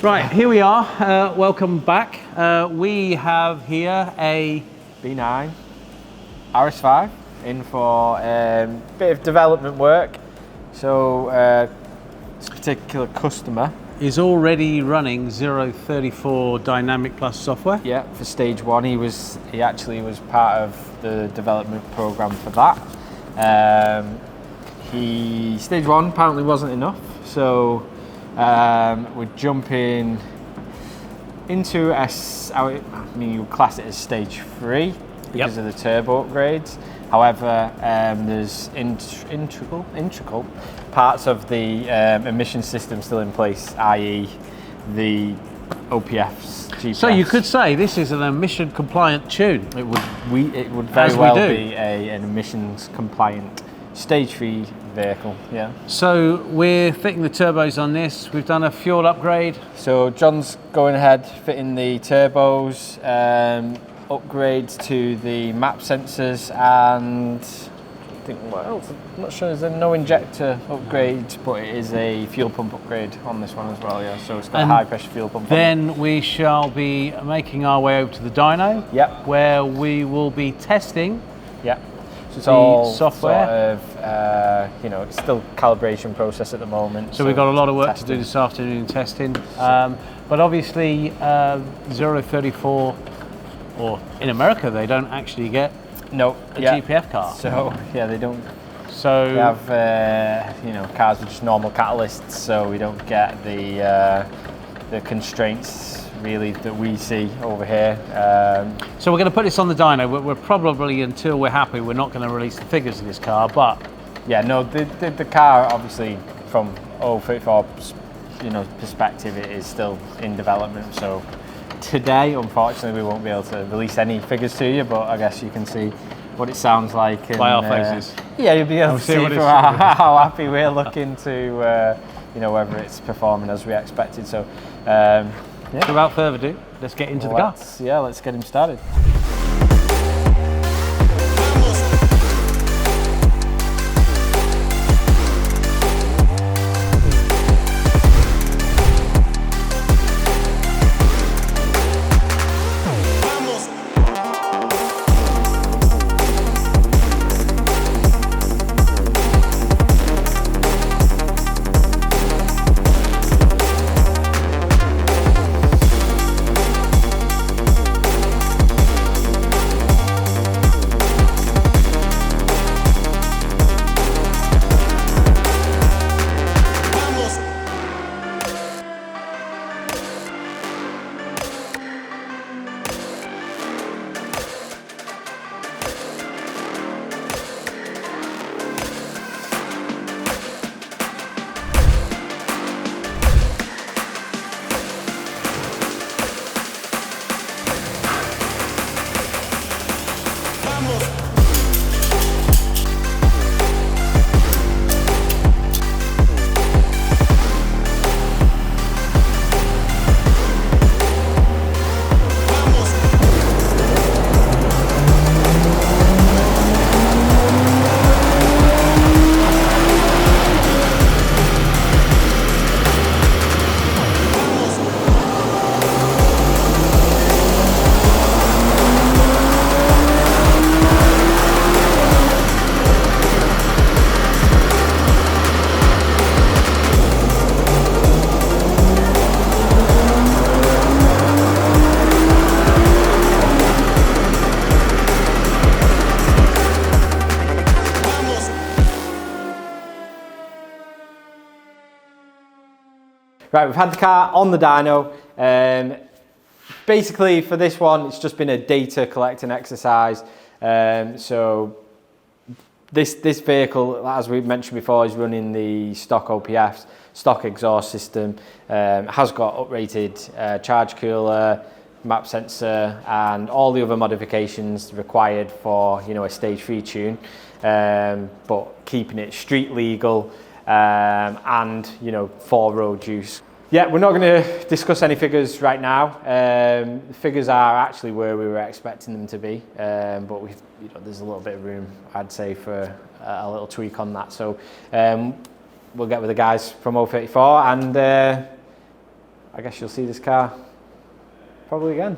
Right, here we are. Welcome back. We have here a B9 RS5 in for a bit of development work. So this particular customer is already running 034 Dynamic Plus software. Yeah, for stage one, he actually was part of the development program for that. Stage one apparently wasn't enough, so we're jumping into you would class it as stage 3 because of the turbo upgrades. However, there's integral parts of the emission system still in place, i.e. the OPFs, GPS. So you could say this is an emission compliant tune. It would very well be an emissions compliant stage 3 vehicle, yeah. So we're fitting the turbos on this. We've done a fuel upgrade. So John's going ahead, fitting the turbos, upgrades to the map sensors, and I think what else? I'm not sure. There's no injector upgrade, but it is a fuel pump upgrade on this one as well. Yeah, so it's got a high pressure fuel pump. Then we shall be making our way over to the dyno. Yep. Where we will be testing. Yep. So it's all software. Sort of, it's still calibration process at the moment. So we've got a lot of work to do this afternoon in testing. But obviously 034, or in America, they don't actually get a GPF car. So yeah, they don't. So we have cars with just normal catalysts, so we don't get the constraints really that we see over here. So we're going to put this on the dyno. We're probably, until we're happy, we're not going to release the figures of this car, but yeah, no, the car obviously from 034's perspective, it is still in development. So today, unfortunately, we won't be able to release any figures to you, but I guess you can see what it sounds like by our faces. Yeah, you'll be able to see how happy we're looking to whether it's performing as we expected. So so without further ado, let's get into the car. Yeah, let's get him started. Right, we've had the car on the dyno. Basically for this one, it's just been a data collecting exercise. So this vehicle, as we mentioned before, is running the stock OPFs, stock exhaust system, has got uprated charge cooler, map sensor, and all the other modifications required for a stage 3 tune, but keeping it street legal and for road use. Yeah, we're not going to discuss any figures right now. The figures are actually where we were expecting them to be, but there's a little bit of room, I'd say, for a little tweak on that. So we'll get with the guys from 034, and I guess you'll see this car probably again.